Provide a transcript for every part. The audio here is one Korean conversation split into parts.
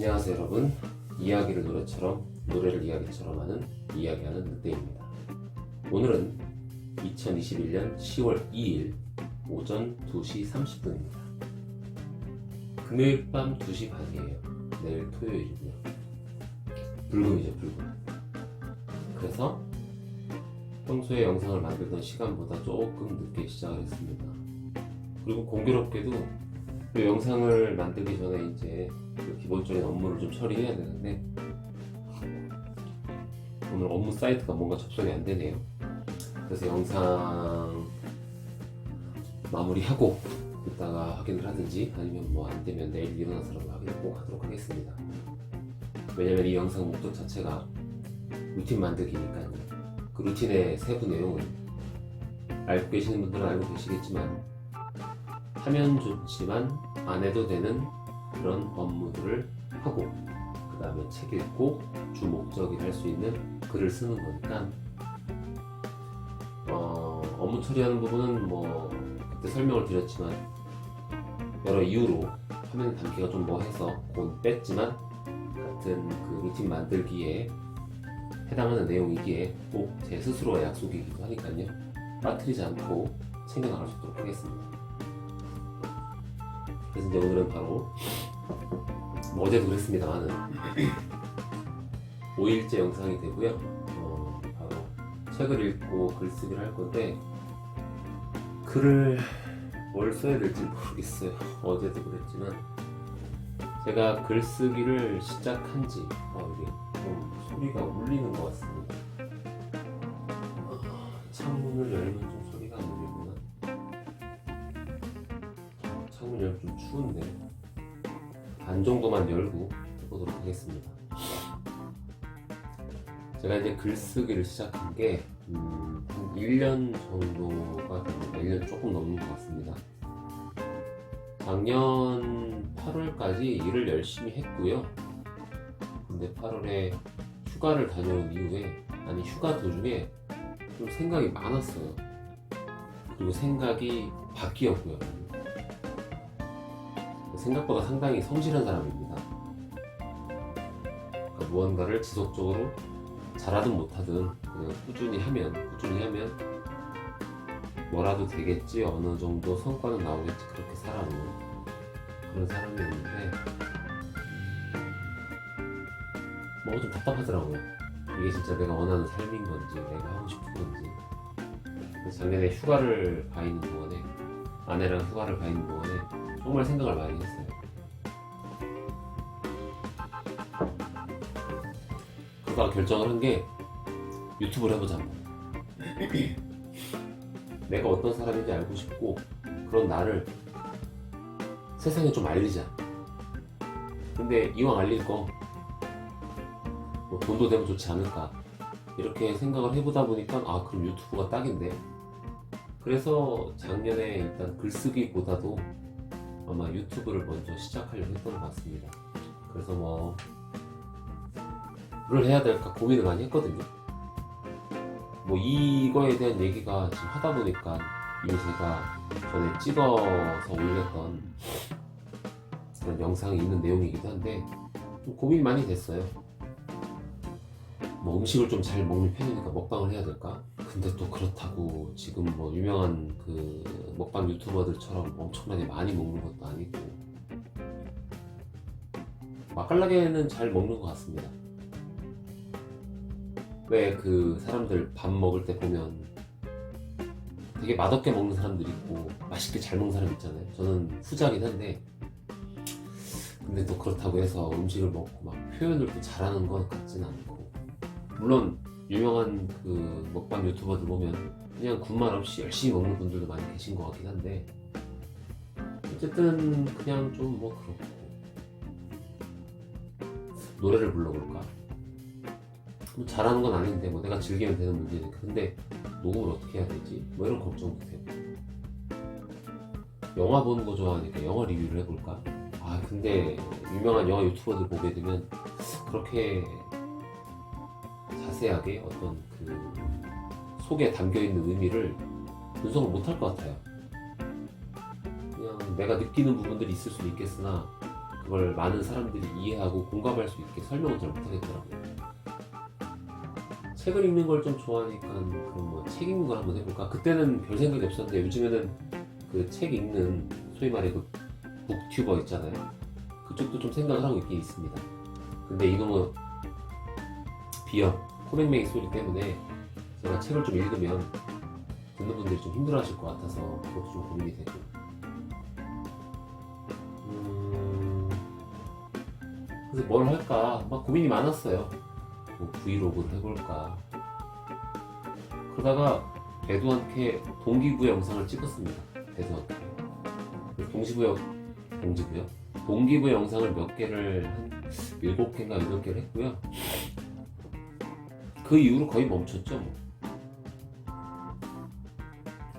안녕하세요 여러분. 이야기를 노래처럼, 노래를 이야기처럼 하는 이야기하는 늑대입니다. 오늘은 2021년 10월 2일 오전 2시 30분입니다. 금요일 밤 2시 반이에요. 내일 토요일이고요. 불금이죠, 불금. 그래서 평소에 영상을 만들던 시간보다 조금 늦게 시작을 했습니다. 그리고 공교롭게도 이 영상을 만들기 전에 이제 그 기본적인 업무를 좀 처리해야 되는데 오늘 업무 사이트가 뭔가 접속이 안 되네요. 그래서 영상 마무리하고 이따가 확인을 하든지 아니면 뭐 안 되면 내일 일어나서라도 확인을 꼭 하도록 하겠습니다. 왜냐면 이 영상 목적 자체가 루틴 만들기니까요. 그 루틴의 세부 내용을 알고 계시는 분들은 알고 계시겠지만 하면 좋지만 안 해도 되는 그런 업무들을 하고 그 다음에 책 읽고 주 목적이 할 수 있는 글을 쓰는 거니까 업무 처리하는 부분은 뭐 그때 설명을 드렸지만 여러 이유로 화면 담기가 좀 뭐해서 곧 뺐지만 같은 그 루틴 만들기에 해당하는 내용이기에 꼭 제 스스로의 약속이기도 하니까요. 빠뜨리지 않고 챙겨나갈 수 있도록 하겠습니다. 그래서 이제 오늘은 바로 뭐 어제도 그랬습니다만 5일째 영상이 되고요. 바로 책을 읽고 글쓰기를 할 건데 글을 뭘 써야 될지 모르겠어요. 어제도 그랬지만 제가 글쓰기를 시작한 지 이게 좀 소리가 울리는 것 같습니다. 창문을 열면 좀 소리가 안 울리구나. 창문 열면 좀 추운데 반 정도만 열고 해보도록 하겠습니다. 제가 이제 글쓰기를 시작한 게 한 1년 정도가 됩니다. 1년 조금 넘는 것 같습니다. 작년 8월까지 일을 열심히 했고요. 근데 8월에 휴가를 다녀온 이후에 휴가 도중에 좀 생각이 많았어요. 그리고 생각이 바뀌었고요. 생각보다 상당히 성실한 사람입니다. 그러니까 무언가를 지속적으로 잘하든 못하든 그냥 꾸준히 하면 뭐라도 되겠지, 어느 정도 성과는 나오겠지, 그렇게 살아오는 그런 사람이었는데 뭐가 좀 답답하더라고요. 이게 진짜 내가 원하는 삶인 건지 내가 하고 싶은 건지. 그래서 작년에 휴가를 가 있는 동안에 아내랑 휴가를 가 있는 동안에 정말 생각을 많이 했어요. 그러다가 결정을 한 게 유튜브를 해보자. 내가 어떤 사람인지 알고 싶고 그런 나를 세상에 좀 알리자. 근데 이왕 알릴 거 뭐 돈도 되면 좋지 않을까 이렇게 생각을 해보다 보니까 그럼 유튜브가 딱인데. 그래서 작년에 일단 글쓰기보다도 아마 유튜브를 먼저 시작하려고 했던 것 같습니다. 그래서 뭘 해야 될까 고민을 많이 했거든요. 뭐 이거에 대한 얘기가 지금 하다 보니까 이미 제가 전에 찍어서 올렸던 그런 영상이 있는 내용이기도 한데 좀 고민이 많이 됐어요. 뭐 음식을 좀 잘 먹는 편이니까 먹방을 해야 될까? 근데 또 그렇다고 지금 뭐 유명한 그 먹방 유튜버들처럼 엄청나게 많이 먹는 것도 아니고 맛깔나게는 잘 먹는 것 같습니다. 왜 그 사람들 밥 먹을 때 보면 되게 맛없게 먹는 사람들 있고 맛있게 잘 먹는 사람 있잖아요. 저는 후자긴 한데 근데 또 그렇다고 해서 음식을 먹고 막 표현을 또 잘하는 것 같지는 않고, 물론 유명한 그 먹방 유튜버들 보면 그냥 군말 없이 열심히 먹는 분들도 많이 계신 것 같긴 한데 어쨌든 그냥 좀 그렇고 노래를 불러볼까? 뭐 잘하는 건 아닌데 내가 즐기면 되는 문제니까. 근데 녹음을 어떻게 해야 되지? 이런 걱정도 되고, 영화 보는 거 좋아하니까 영화 리뷰를 해볼까? 근데 유명한 영화 유튜버들 보게 되면 그렇게 자세하게 어떤 그 속에 담겨있는 의미를 분석을 못할 것 같아요. 그냥 내가 느끼는 부분들이 있을 수는 있겠으나 그 그걸 많은 사람들이 이해하고 공감할 수 있게 설명을 잘 못하겠더라고요. 책을 읽는 걸 좀 좋아하니까 그럼 뭐 책 읽는 걸 한번 해볼까? 그때는 별 생각이 없었는데 요즘에는 그 책 읽는 소위 말해 그 북튜버 있잖아요. 그쪽도 좀 생각을 하고 있긴 있습니다. 근데 이놈의 비염, 코맹맹이 소리 때문에 제가 책을 좀 읽으면 듣는 분들이 좀 힘들어하실 것 같아서 그것도 좀 고민이 되고. 그래서 뭘 할까 막 고민이 많았어요. 뭐 브이로그를 해볼까. 그러다가 대두한테 동기부여 영상을 찍었습니다. 대두한테 동기부여 영상을 몇 개를 한 7개인가 8개를 했고요. 그 이후로 거의 멈췄죠. 뭐.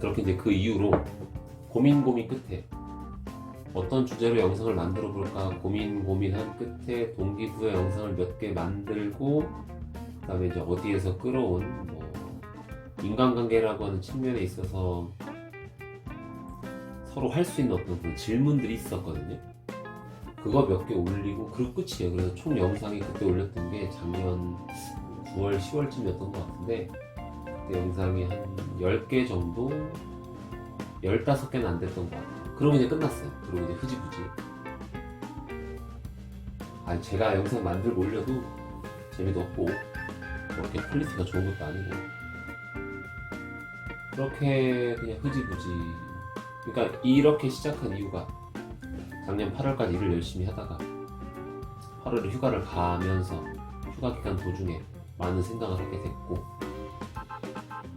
그렇게 이제 그 이후로 고민 끝에 어떤 주제로 영상을 만들어 볼까 고민한 끝에 동기부여 영상을 몇 개 만들고, 그 다음에 이제 어디에서 끌어온 뭐 인간관계라고 하는 측면에 있어서 서로 할 수 있는 어떤 그런 질문들이 있었거든요. 그거 몇 개 올리고 그리고 끝이에요. 그래서 총 영상이 그때 올렸던 게 작년 9월, 10월쯤이었던 것 같은데, 그때 영상이 한 10개 정도, 15개는 안 됐던 것 같아요. 그러고 이제 끝났어요. 그리고 이제 흐지부지. 아니, 제가 영상 만들고 올려도 재미도 없고 그렇게 퀄리티가 좋은 것도 아니고 그렇게 그냥 흐지부지. 그러니까 이렇게 시작한 이유가 작년 8월까지 일을 열심히 하다가 8월에 휴가를 가면서 휴가 기간 도중에 많은 생각을 하게 됐고,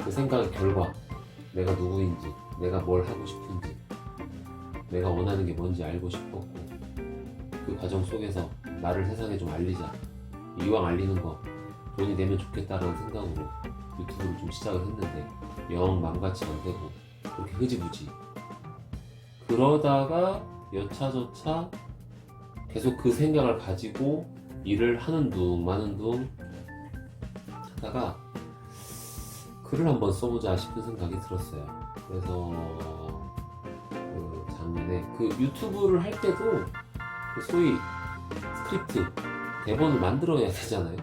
그 생각의 결과 내가 누구인지, 내가 뭘 하고 싶은지, 내가 원하는 게 뭔지 알고 싶었고, 그 과정 속에서 나를 세상에 좀 알리자, 이왕 알리는 거 돈이 되면 좋겠다라는 생각으로 유튜브를 좀 시작을 했는데 영 맘같이 안 되고 그렇게 흐지부지. 그러다가 여차저차 계속 그 생각을 가지고 일을 하는 둥 마는 둥 하다가 글을 한번 써보자 싶은 생각이 들었어요. 그래서 그 작년에 그 유튜브를 할 때도 그 소위 스크립트, 대본을 만들어야 되잖아요.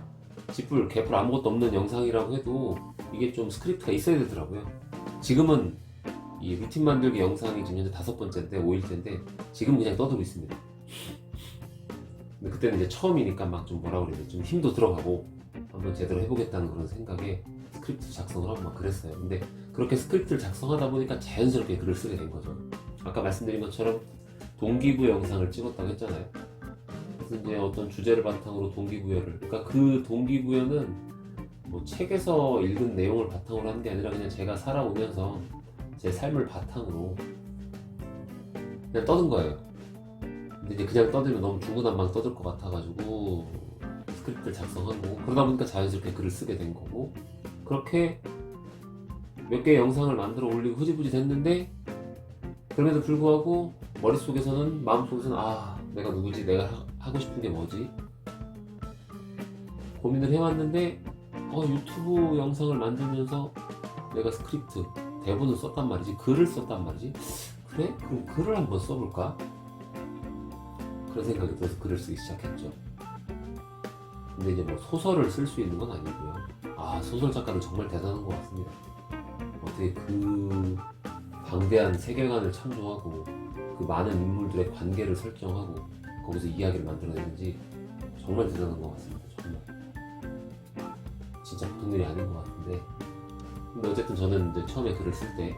지풀 개풀 아무것도 없는 영상이라고 해도 이게 좀 스크립트가 있어야 되더라고요. 지금은 이 루틴 만들기 영상이 지금 현재 5번째인데 5일째인데 지금 그냥 떠들고 있습니다. 근데 그때는 이제 처음이니까 막 좀 뭐라 그래야 돼, 좀 힘도 들어가고 한번 제대로 해보겠다는 그런 생각에 스크립트 작성을 하고 막 그랬어요. 근데 그렇게 스크립트를 작성하다 보니까 자연스럽게 글을 쓰게 된 거죠. 아까 말씀드린 것처럼 동기부여 영상을 찍었다고 했잖아요. 그래서 이제 어떤 주제를 바탕으로 동기부여를, 그러니까 그 동기부여는 뭐 책에서 읽은 내용을 바탕으로 하는 게 아니라 그냥 제가 살아오면서 제 삶을 바탕으로 그냥 떠든 거예요. 근데 이제 그냥 떠들면 너무 중구난방 떠들 것 같아가지고 스크립트를 작성하고, 그러다 보니까 자연스럽게 글을 쓰게 된 거고, 그렇게 몇 개의 영상을 만들어 올리고 흐지부지 됐는데, 그럼에도 불구하고 머릿속에서는, 마음속에서는 내가 누구지? 내가 하고 싶은 게 뭐지? 고민을 해왔는데 유튜브 영상을 만들면서 내가 스크립트, 대본을 썼단 말이지, 글을 썼단 말이지, 그래? 그럼 글을 한번 써볼까? 그런 생각이 들어서 글을 쓰기 시작했죠. 근데 이제 뭐 소설을 쓸 수 있는 건 아니고요. 소설 작가는 정말 대단한 것 같습니다. 어떻게 그 방대한 세계관을 창조하고 그 많은 인물들의 관계를 설정하고 거기서 이야기를 만들어내는지 정말 대단한 것 같습니다. 정말 진짜 보통 일이 아닌 것 같은데, 근데 어쨌든 저는 이제 처음에 글을 쓸 때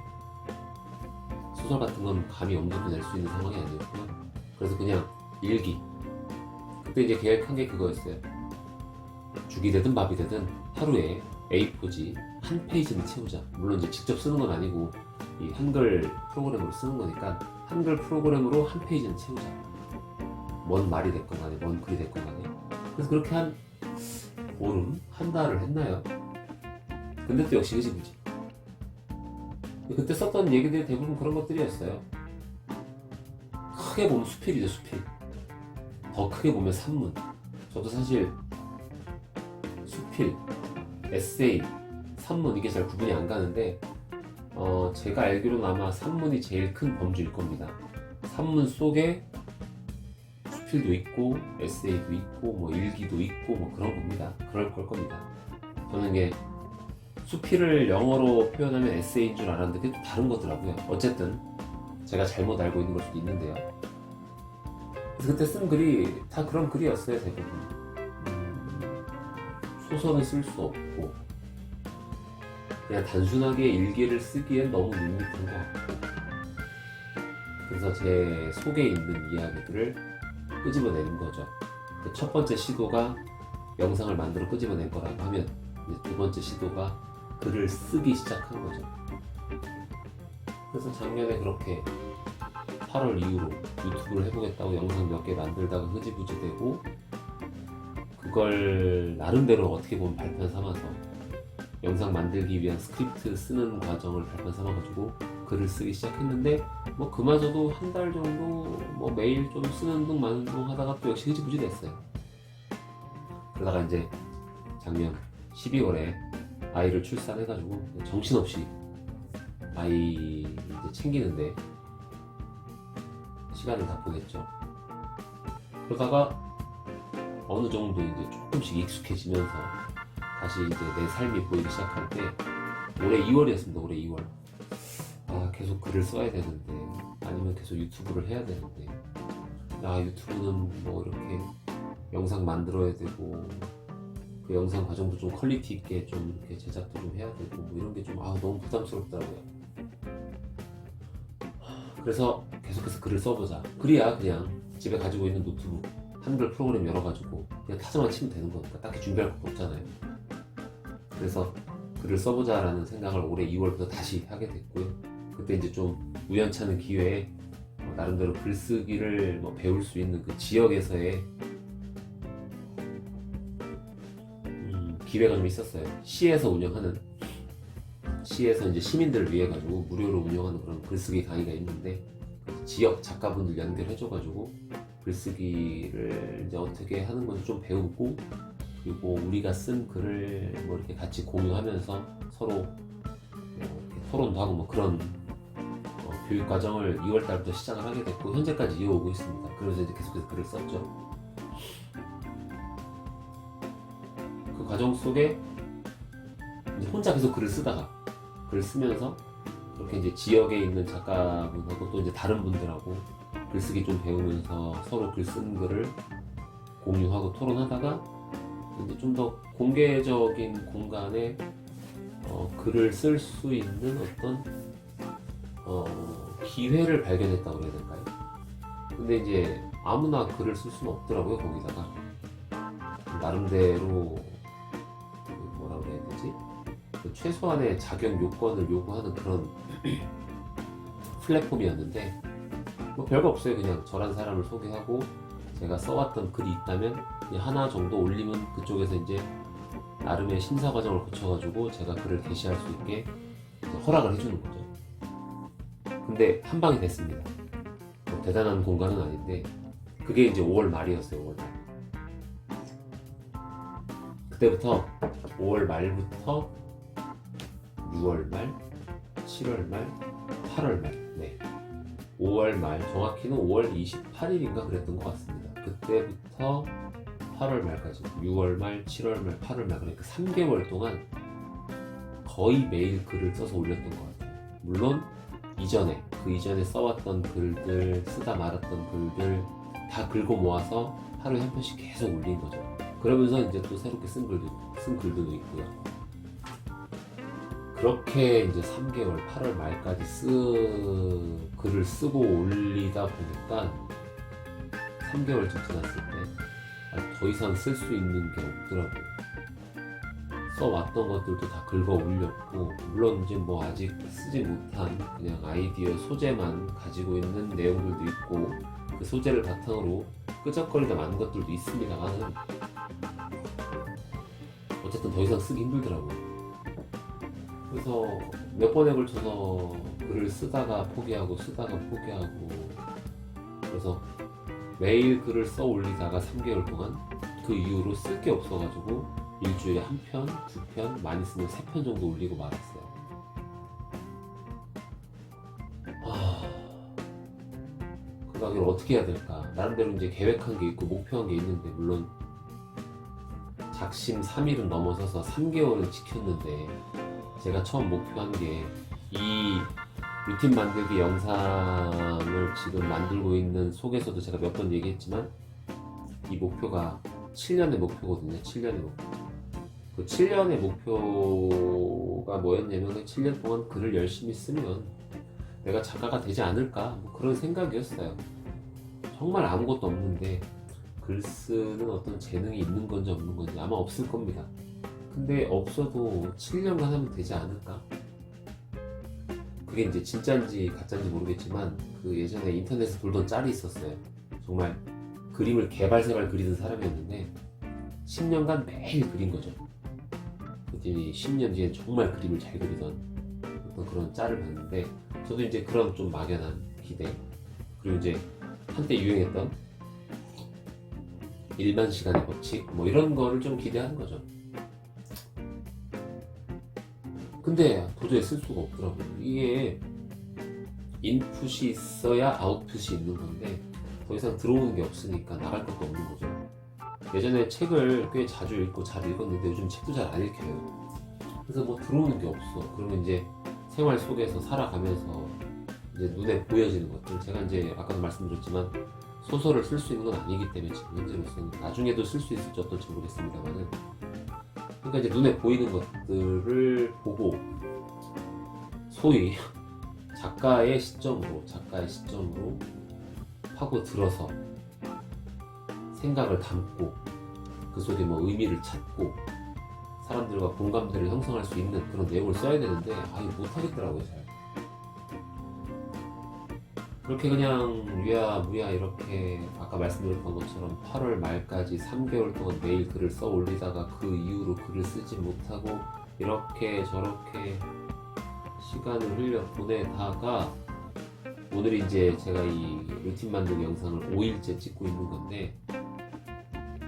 소설 같은 건 감히 엄두도 낼 수 있는 상황이 아니었고요. 그래서 그냥 일기, 그때 이제 계획한 게 그거였어요. 죽이 되든 밥이 되든 하루에 A4지 한 페이지는 채우자. 물론 이제 직접 쓰는 건 아니고 이 한글 프로그램으로 쓰는 거니까 한글 프로그램으로 한 페이지는 채우자. 뭔 말이 됐건 간에, 뭔 글이 됐건 간에. 그래서 그렇게 한 보름, 한 달을 했나요? 근데 또 역시 흐지부지. 그때 썼던 얘기들이 대부분 그런 것들이었어요. 크게 보면 수필이죠, 수필. 더 크게 보면 산문. 저도 사실 수필, 에세이, 산문 이게 잘 구분이 안 가는데 제가 알기로는 아마 산문이 제일 큰 범주일 겁니다. 산문 속에 수필도 있고 에세이도 있고 뭐 일기도 있고 뭐 그런 겁니다. 그럴 걸 겁니다. 저는 이게 수필을 영어로 표현하면 에세이인 줄 알았는데 그게 또 다른 거더라고요. 어쨌든 제가 잘못 알고 있는 걸 수도 있는데요. 그래서 그때 쓴 글이 다 그런 글이었어요. 대부분 소설은 쓸 수 없고 그냥 단순하게 일기를 쓰기엔 너무 밋밋한 것 같고, 그래서 제 속에 있는 이야기들을 끄집어내는 거죠. 첫 번째 시도가 영상을 만들어 끄집어낸 거라고 하면 이제 두 번째 시도가 글을 쓰기 시작한 거죠. 그래서 작년에 그렇게 8월 이후로 유튜브를 해보겠다고 영상 몇 개 만들다가 흐지부지 되고, 그걸 나름대로 어떻게 보면 발판 삼아서 영상 만들기 위한 스크립트 쓰는 과정을 발판 삼아가지고 글을 쓰기 시작했는데, 뭐 그마저도 한 달 정도 뭐 매일 좀 쓰는 둥 마는 둥 하다가 또 역시 흐지부지 됐어요. 그러다가 이제 작년 12월에 아이를 출산해가지고 정신없이 아이 이제 챙기는데 시간을 다 보냈죠. 그러다가 어느 정도 이제 조금씩 익숙해지면서 다시 이제 내 삶이 보이기 시작할 때 올해 2월이었습니다. 올해 2월. 아, 계속 글을 써야 되는데, 아니면 계속 유튜브를 해야 되는데, 유튜브는 뭐 이렇게 영상 만들어야 되고, 그 영상 과정도 좀 퀄리티 있게 좀 이렇게 제작도 좀 해야 되고, 뭐 이런 게 좀 너무 부담스럽더라고요. 그래서 계속해서 글을 써보자. 그래야 그냥 집에 가지고 있는 노트북 한글 프로그램 열어가지고 그냥 타자만 치면 되는 거니까 딱히 준비할 것도 없잖아요. 그래서 글을 써보자라는 생각을 올해 2월부터 다시 하게 됐고요. 그때 이제 좀 우연찮은 기회에 나름대로 글쓰기를 배울 수 있는 그 지역에서의 기회가 좀 있었어요. 시에서 이제 시민들을 위해 가지고 무료로 운영하는 그런 글쓰기 강의가 있는데, 지역 작가분들 연결해줘가지고 글쓰기를 이제 어떻게 하는 건지 좀 배우고, 그리고 우리가 쓴 글을 뭐 이렇게 같이 공유하면서 서로 이렇게 토론도 하고 뭐 그런 교육 과정을 2월 달부터 시작을 하게 됐고, 현재까지 이어오고 있습니다. 그래서 이제 계속해서 글을 썼죠. 그 과정 속에 이제 혼자 계속 글을 쓰면서 이렇게 이제 지역에 있는 작가분하고 또 이제 다른 분들하고 글쓰기 좀 배우면서 서로 글 쓴 글을 공유하고 토론하다가 이제 좀 더 공개적인 공간에 글을 쓸 수 있는 어떤 기회를 발견했다고 해야 될까요? 근데 이제 아무나 글을 쓸 수는 없더라고요. 거기다가 나름대로 뭐라 그래야 되지? 최소한의 자격 요건을 요구하는 그런 플랫폼이었는데, 뭐 별거 없어요. 그냥 저란 사람을 소개하고 제가 써왔던 글이 있다면 그냥 하나 정도 올리면 그쪽에서 이제 나름의 심사 과정을 거쳐가지고 제가 글을 게시할 수 있게 허락을 해주는 거죠. 근데 한 방이 됐습니다. 뭐 대단한 공간은 아닌데, 그게 이제 5월 말이었어요. 5월 말. 그때부터 5월 말부터 6월 말, 7월 말, 8월 말, 5월 말, 정확히는 5월 28일인가 그랬던 것 같습니다. 그때부터 8월 말까지, 6월 말, 7월 말, 8월 말, 그러니까 3개월 동안 거의 매일 글을 써서 올렸던 것 같아요. 물론 그 이전에 써왔던 글들, 쓰다 말았던 글들 다 긁어 모아서 하루에 한 편씩 계속 올린 거죠. 그러면서 이제 또 새롭게 쓴 글들도 있고요. 그렇게 이제 3개월, 8월 말까지 글을 쓰고 올리다 보니까 3개월쯤 지났을 때 더 이상 쓸 수 있는 게 없더라고요. 써왔던 것들도 다 긁어 올렸고, 물론 이제 뭐 아직 쓰지 못한 그냥 아이디어 소재만 가지고 있는 내용들도 있고, 그 소재를 바탕으로 끄적거리다 많은 것들도 있습니다만, 어쨌든 더 이상 쓰기 힘들더라고요. 그래서 몇 번에 걸쳐서 글을 쓰다가 포기하고 그래서 매일 글을 써 올리다가 3개월 동안 그 이후로 쓸 게 없어가지고 일주일에 한 편, 두 편, 많이 쓰면 3편 정도 올리고 말았어요. 그 가게를 어떻게 해야 될까? 나름대로 이제 계획한 게 있고 목표한 게 있는데, 물론 작심 3일은 넘어서서 3개월은 지켰는데, 제가 처음 목표한 게 이 루틴 만들기 영상을 지금 만들고 있는 속에서도 제가 몇 번 얘기했지만, 이 목표가 7년의 목표거든요. 7년의 목표. 그 7년의 목표가 뭐였냐면, 그 7년 동안 글을 열심히 쓰면 내가 작가가 되지 않을까, 뭐 그런 생각이었어요. 정말 아무것도 없는데 글 쓰는 어떤 재능이 있는 건지 없는 건지 아마 없을 겁니다. 근데 없어도 7년간 하면 되지 않을까? 그게 이제 진짜인지 가짜인지 모르겠지만, 그 예전에 인터넷에 돌던 짤이 있었어요. 정말 그림을 개발세발 그리던 사람이었는데 10년간 매일 그린 거죠. 그랬더니 10년 뒤엔 정말 그림을 잘 그리던 어떤 그런 짤을 봤는데, 저도 이제 그런 좀 막연한 기대, 그리고 이제 한때 유행했던 일반 시간의 법칙, 뭐 이런 거를 좀 기대하는 거죠. 근데 도저히 쓸 수가 없더라고요. 이게 인풋이 있어야 아웃풋이 있는 건데, 더 이상 들어오는 게 없으니까 나갈 것도 없는 거죠. 예전에 책을 꽤 자주 읽고 잘 읽었는데 요즘 책도 잘 안 읽혀요. 그래서 뭐 들어오는 게 없어. 그러면 이제 생활 속에서 살아가면서 이제 눈에 보여지는 것들, 제가 이제 아까도 말씀드렸지만 소설을 쓸 수 있는 건 아니기 때문에 지금 현재로서는, 나중에도 쓸 수 있을지 어떨지 모르겠습니다만은, 그러니까 이제 눈에 보이는 것들을 보고 소위 작가의 시점으로 파고 들어서 생각을 담고 그 속에 뭐 의미를 찾고 사람들과 공감대를 형성할 수 있는 그런 내용을 써야 되는데, 이거 못하겠더라고요. 잘 그렇게 그냥 유야무야 이렇게 아까 말씀드렸던 것처럼 8월 말까지 3개월 동안 매일 글을 써 올리다가 그 이후로 글을 쓰지 못하고 이렇게 저렇게 시간을 흘려 보내다가, 오늘이 이제 제가 이 루틴 만들기 영상을 5일째 찍고 있는 건데,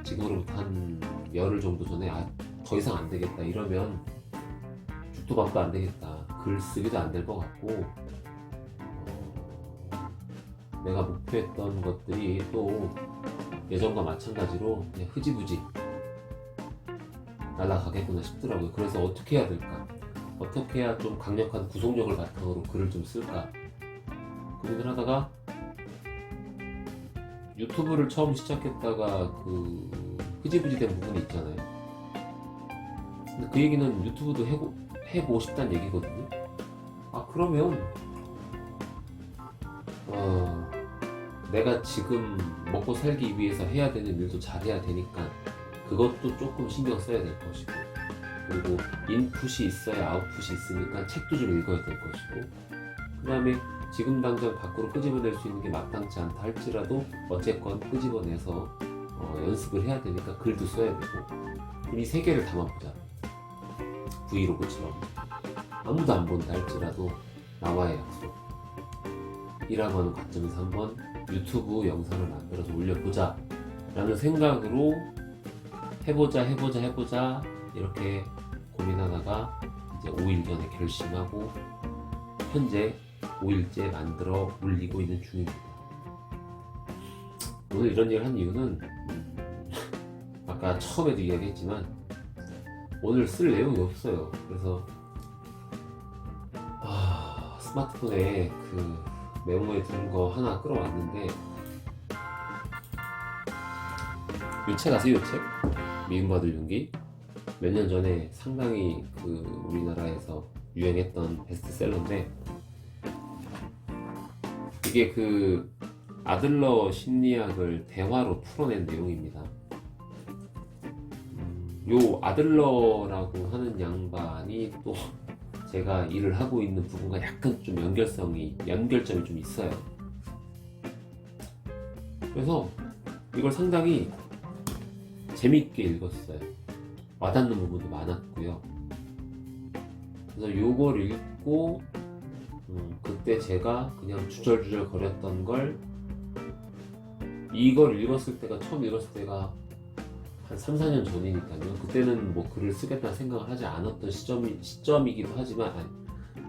지금으로부터 한 열흘 정도 전에 더 이상 안 되겠다, 이러면 죽도 밥도 안 되겠다, 글 쓰기도 안 될 것 같고, 내가 목표했던 것들이 또 예전과 마찬가지로 그냥 흐지부지 날아가겠구나 싶더라고요. 그래서 어떻게 해야 될까? 어떻게 해야 좀 강력한 구속력을 바탕으로 글을 좀 쓸까? 고민을 하다가 유튜브를 처음 시작했다가 그 흐지부지 된 부분이 있잖아요. 근데 그 얘기는 유튜브도 해보고 싶다는 얘기거든요. 그러면 내가 지금 먹고 살기 위해서 해야 되는 일도 잘 해야 되니까 그것도 조금 신경 써야 될 것이고, 그리고 인풋이 있어야 아웃풋이 있으니까 책도 좀 읽어야 될 것이고, 그 다음에 지금 당장 밖으로 끄집어낼 수 있는 게 마땅치 않다 할지라도 어쨌건 끄집어내서 연습을 해야 되니까 글도 써야 되고, 이 세 개를 담아보자. 브이로그처럼 아무도 안 본다 할지라도 나와의 약속 이라고 하는 관점에서 한번 유튜브 영상을 만들어서 올려보자 라는 생각으로 해보자 이렇게 고민하다가 이제 5일 전에 결심하고 현재 5일째 만들어 올리고 있는 중입니다. 오늘 이런 얘기를 한 이유는 아까 처음에도 이야기했지만 오늘 쓸 내용이 없어요. 그래서 스마트폰에 그 메모에 든 거 하나 끌어왔는데, 이 책 아세요? 이 책? 미움받을 용기? 몇 년 전에 상당히 그 우리나라에서 유행했던 베스트셀러인데, 이게 그 아들러 심리학을 대화로 풀어낸 내용입니다. 요 아들러라고 하는 양반이 또 제가 일을 하고 있는 부분과 약간 좀 연결점이 좀 있어요. 그래서 이걸 상당히 재밌게 읽었어요. 와닿는 부분도 많았고요. 그래서 요걸 읽고 그때 제가 그냥 주절주절 거렸던 걸, 이걸 처음 읽었을 때가 한 3, 4년 전이니까요. 그때는 뭐 글을 쓰겠다는 생각을 하지 않았던 시점이기도 하지만,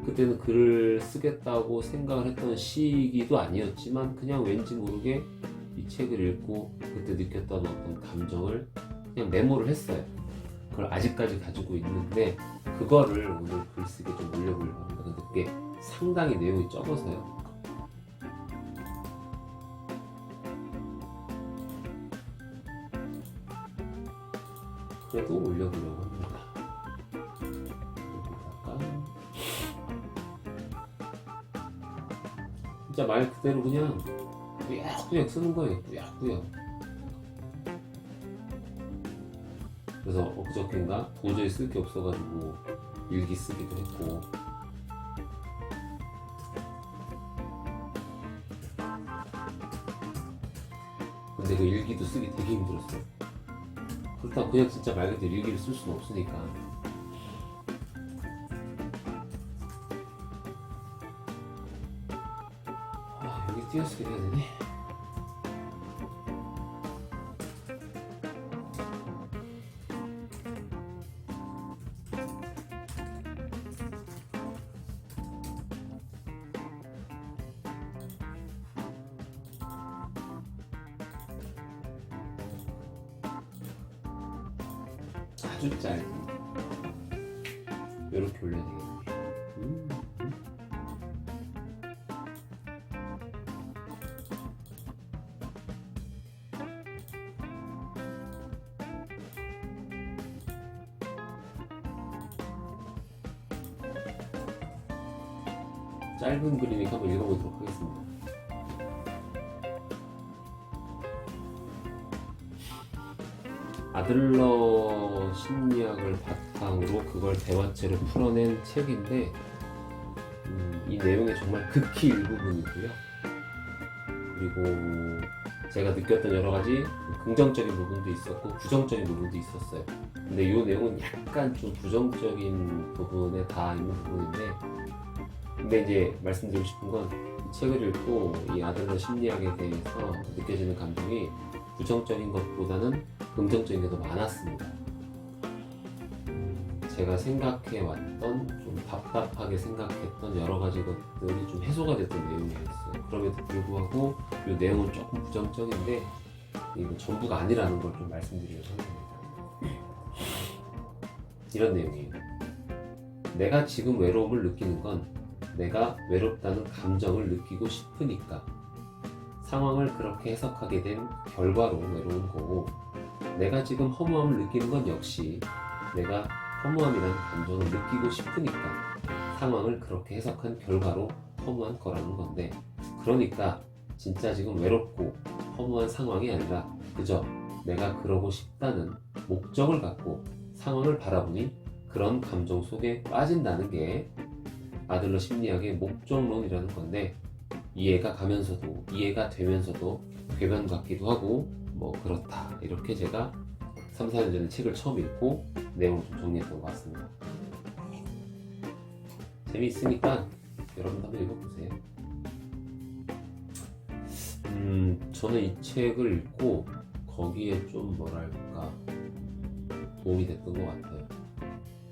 그때는 글을 쓰겠다고 생각을 했던 시기도 아니었지만, 그냥 왠지 모르게 이 책을 읽고 그때 느꼈던 어떤 감정을 그냥 메모를 했어요. 그걸 아직까지 가지고 있는데 그거를 오늘 글쓰기에 좀 올려보려고 합니다. 근데 그게 상당히 내용이 적어서요. 그래도 올려보려고 합니다. 여기다가 진짜 말 그대로 그냥 꾸역꾸역 쓰는 거예요. 꾸역꾸역. 그래서 엊그저께인가 도저히 쓸 게 없어가지고 일기 쓰기도 했고, 근데 그 일기도 쓰기 되게 힘들었어요. 그렇다고 그냥 진짜 말 그대로 일기를 쓸 수는 없으니까. 여기 띄어쓰기 해야 되네. 아주 짧은 이렇게 올려야 되겠네. 짧은 글이니까 한번 읽어보도록 하겠습니다. 아들러 심리학을 바탕으로 그걸 대화체로 풀어낸 책인데 이 내용의 정말 극히 일부분이고요. 그리고 제가 느꼈던 여러 가지 긍정적인 부분도 있었고 부정적인 부분도 있었어요. 근데 이 내용은 약간 좀 부정적인 부분에 다 있는 부분인데, 근데 이제 말씀드리고 싶은 건 이 책을 읽고 이 아들러 심리학에 대해서 느껴지는 감정이 부정적인 것보다는 긍정적인 게 더 많았습니다. 제가 생각해왔던, 좀 답답하게 생각했던 여러 가지 것들이 좀 해소가 됐던 내용이었어요. 그럼에도 불구하고 이 내용은 조금 부정적인데 이건 전부가 아니라는 걸 좀 말씀드리려고 합니다. 이런 내용이에요. 내가 지금 외로움을 느끼는 건 내가 외롭다는 감정을 느끼고 싶으니까 상황을 그렇게 해석하게 된 결과로 외로운 거고, 내가 지금 허무함을 느끼는 건 역시 내가 허무함이라는 감정을 느끼고 싶으니까 상황을 그렇게 해석한 결과로 허무한 거라는 건데, 그러니까 진짜 지금 외롭고 허무한 상황이 아니라 그저 내가 그러고 싶다는 목적을 갖고 상황을 바라보니 그런 감정 속에 빠진다는 게 아들러 심리학의 목적론이라는 건데, 이해가 가면서도 이해가 되면서도 궤변 같기도 하고 뭐 그렇다, 이렇게 제가 3, 4년 전에 책을 처음 읽고 내용을 좀 정리했던 것 같습니다. 재미있으니까 여러분도 한번 읽어보세요. 저는 이 책을 읽고 거기에 좀 뭐랄까 도움이 됐던 것 같아요.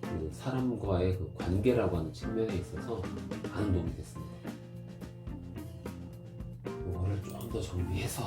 그 사람과의 그 관계라고 하는 측면에 있어서 많은 도움이 됐습니다. 이거를 좀 더 정리해서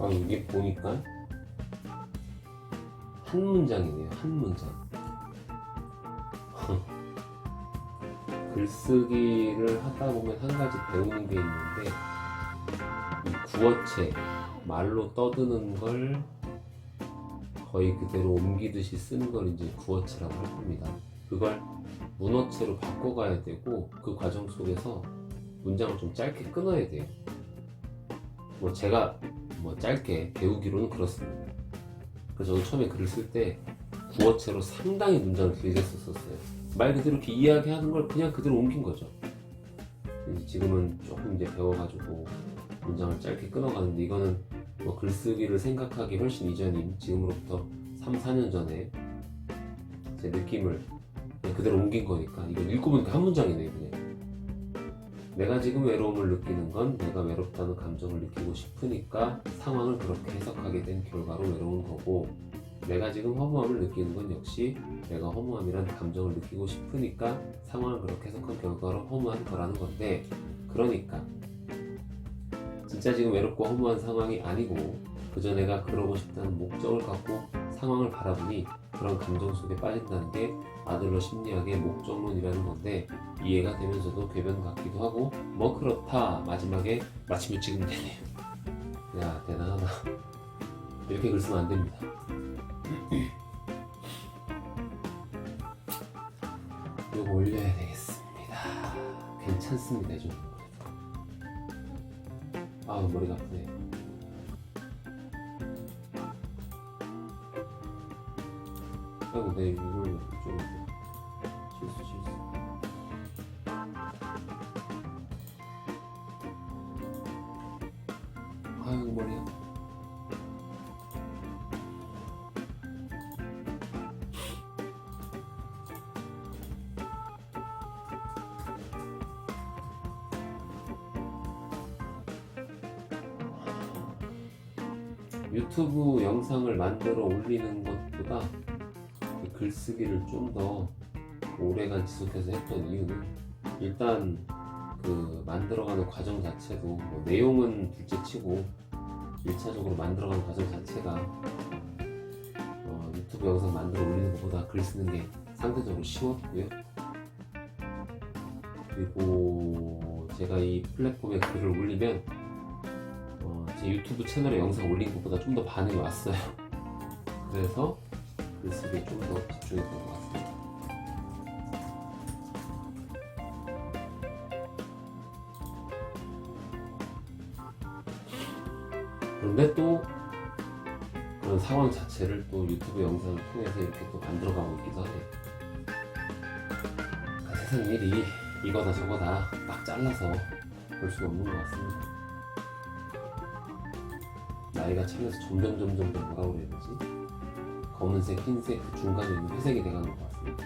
이게 보니까 한 문장이네요. 한 문장. 글쓰기를 하다 보면 한 가지 배우는 게 있는데, 이 구어체, 말로 떠드는 걸 거의 그대로 옮기듯이 쓰는 걸 이제 구어체라고 할 겁니다. 그걸 문어체로 바꿔가야 되고, 그 과정 속에서 문장을 좀 짧게 끊어야 돼요. 제가 짧게 배우기로는 그렇습니다. 그래서 저도 처음에 글을 쓸 때 구어체로 상당히 문장을 길게 썼었어요. 말 그대로 이렇게 이야기하는 걸 그냥 그대로 옮긴 거죠. 지금은 조금 이제 배워가지고 문장을 짧게 끊어가는데, 이거는 글쓰기를 생각하기 훨씬 이전인 지금으로부터 3, 4년 전에 제 느낌을 그냥 그대로 옮긴 거니까, 이건 읽고 보니까 한 문장이네요. 그냥 내가 지금 외로움을 느끼는 건 내가 외롭다는 감정을 느끼고 싶으니까 상황을 그렇게 해석하게 된 결과로 외로운 거고, 내가 지금 허무함을 느끼는 건 역시 내가 허무함이란 감정을 느끼고 싶으니까 상황을 그렇게 해석한 결과로 허무한 거라는 건데, 그러니까 진짜 지금 외롭고 허무한 상황이 아니고 그저 내가 그러고 싶다는 목적을 갖고 상황을 바라보니 그런 감정 속에 빠진다는 게 아들러 심리학의 목적론이라는 건데, 이해가 되면서도 궤변 같기도 하고 그렇다 마지막에 마침내 지금 되네요. 야, 대단하다. 이렇게 글 쓰면 안 됩니다. 이거 올려야 되겠습니다. 괜찮습니다. 좀. 머리가 아프네. 내 이걸 좀 실수. 머리야. 유튜브 영상을 만들어 올리는 것보다 글쓰기를 좀 더 오래간 지속해서 했던 이유는, 일단 그 만들어가는 과정 자체도 내용은 둘째치고 1차적으로 만들어가는 과정 자체가 유튜브 영상 만들어 올리는 것보다 글 쓰는 게 상대적으로 쉬웠고요. 그리고 제가 이 플랫폼에 글을 올리면 제 유튜브 채널에 영상 올린 것보다 좀 더 반응이 왔어요. 그래서 글쓰기에 좀 더 집중했던 것 같습니다. 그런데 또 그런 상황 자체를 또 유튜브 영상을 통해서 이렇게 또 만들어가고 있기도 하네요. 세상 일이 이거다 저거다 딱 잘라서 볼 수는 없는 것 같습니다. 나이가 차면서 점점 뭐라고 그래야 되지? 검은색, 흰색 그 중간에 있는 회색이 돼가는 것 같습니다.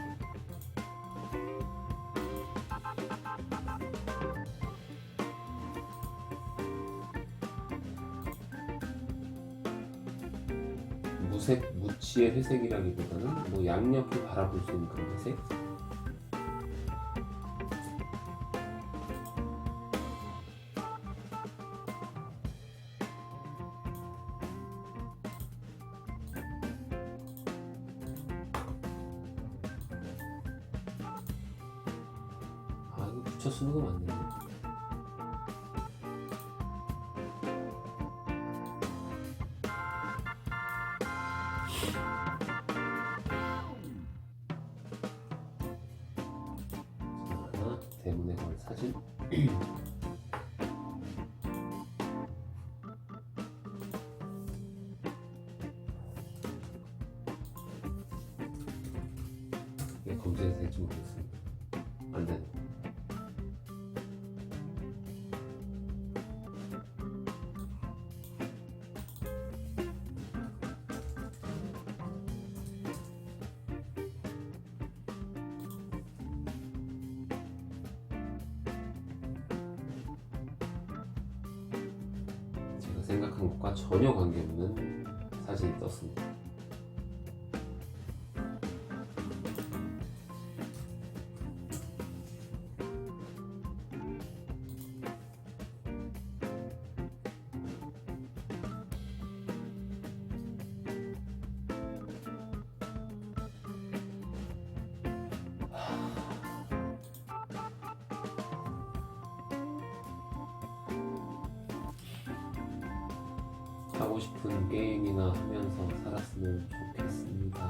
무색, 무치의 회색이라기보다는 양옆을 바라볼 수 있는 그런 회색? 이거 붙여 쓰는 거 맞네. 대문에 걸 사진. 이게 검색이 될지 모르겠습니다. 안 되네. 제가 생각한 것과 전혀 관계없는 사진이 떴습니다. 하고 싶은 게임이나 하면서 살았으면 좋겠습니다.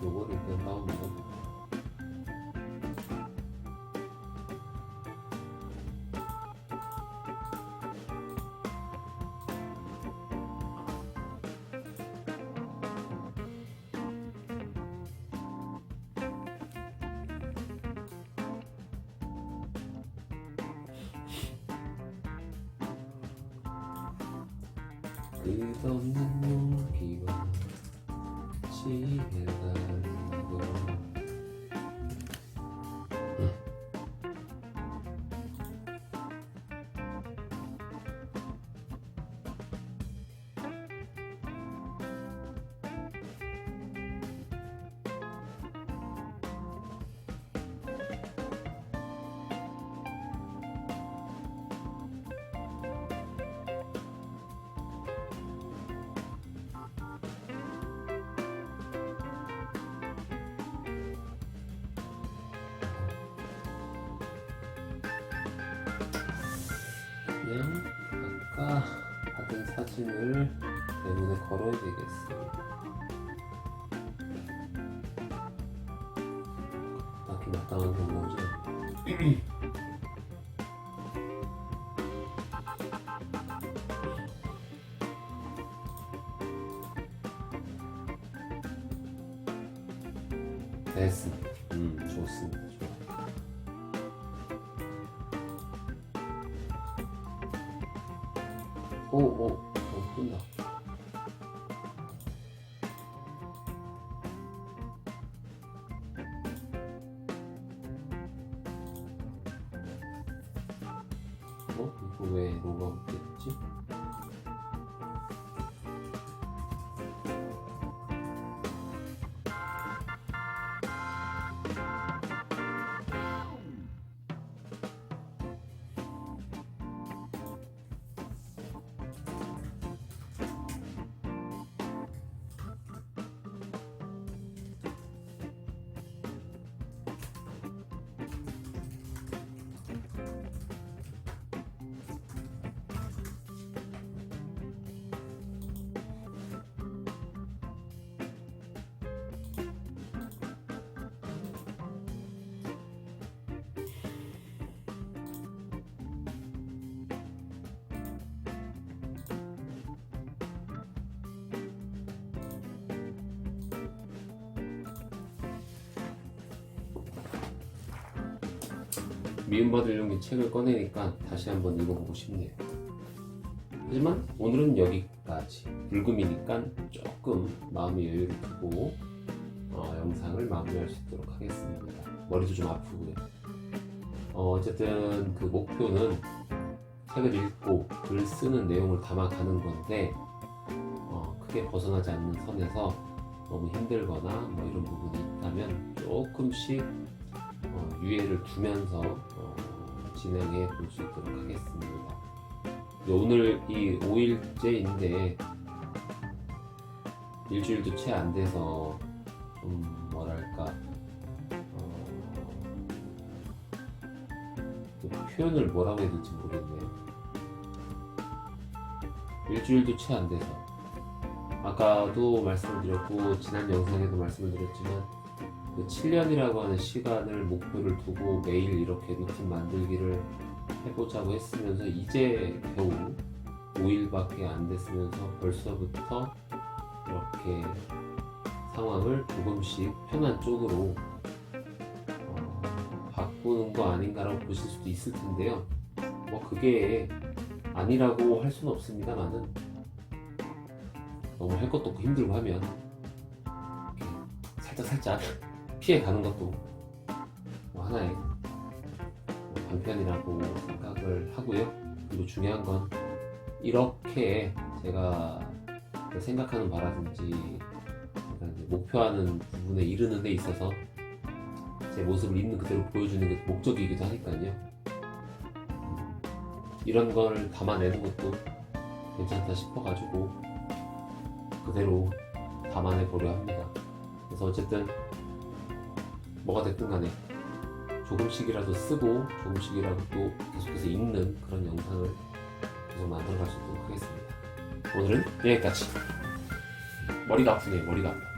요거를 그냥 다운받아. 끝없는 용기와 지혜달고 그냥 아까 받은 사진을 대문에 걸어야 되겠습니다. 딱히 마땅한 경우죠. 됐습니다. 좋습니다. 좋아. 끈다. 이거 왜 로그아웃 됐지? 미움받을 용기 책을 꺼내니까 다시 한번 읽어보고 싶네요. 하지만 오늘은 여기까지. 불금이니까 조금 마음의 여유를 두고 영상을 마무리할 수 있도록 하겠습니다. 머리도 좀 아프고요. 어쨌든 그 목표는 책을 읽고 글 쓰는 내용을 담아가는 건데 크게 벗어나지 않는 선에서 너무 힘들거나 뭐 이런 부분이 있다면 조금씩 유예를 두면서 진행해 볼 수 있도록 하겠습니다. 오늘 이 5일째인데 일주일도 채 안 돼서 좀 뭐랄까 표현을 뭐라고 해야 될지 모르겠네요. 일주일도 채 안 돼서 아까도 말씀을 드렸고 지난 영상에도 말씀을 드렸지만 그 7년이라고 하는 시간을 목표를 두고 매일 이렇게 루틴 만들기를 해보자고 했으면서 이제 겨우 5일밖에 안 됐으면서 벌써부터 이렇게 상황을 조금씩 편한 쪽으로 바꾸는 거 아닌가라고 보실 수도 있을 텐데요. 뭐 그게 아니라고 할 수는 없습니다만은 너무 할 것도 없고 힘들고 하면 살짝 피해 가는 것도 뭐 하나의 방편이라고 생각을 하고요. 그리고 중요한 건 이렇게 제가 생각하는 바라든지 제가 이제 목표하는 부분에 이르는 데 있어서 제 모습을 있는 그대로 보여주는 게 목적이기도 하니까요. 이런 걸 담아내는 것도 괜찮다 싶어가지고 그대로 담아내 보려 합니다. 그래서 어쨌든 뭐가 됐든 간에 조금씩이라도 쓰고 조금씩이라도 또 계속해서 읽는 그런 영상을 계속 만들어 갈 수 있도록 하겠습니다. 오늘은 여기까지. 머리가 아프네요. 머리가 아파.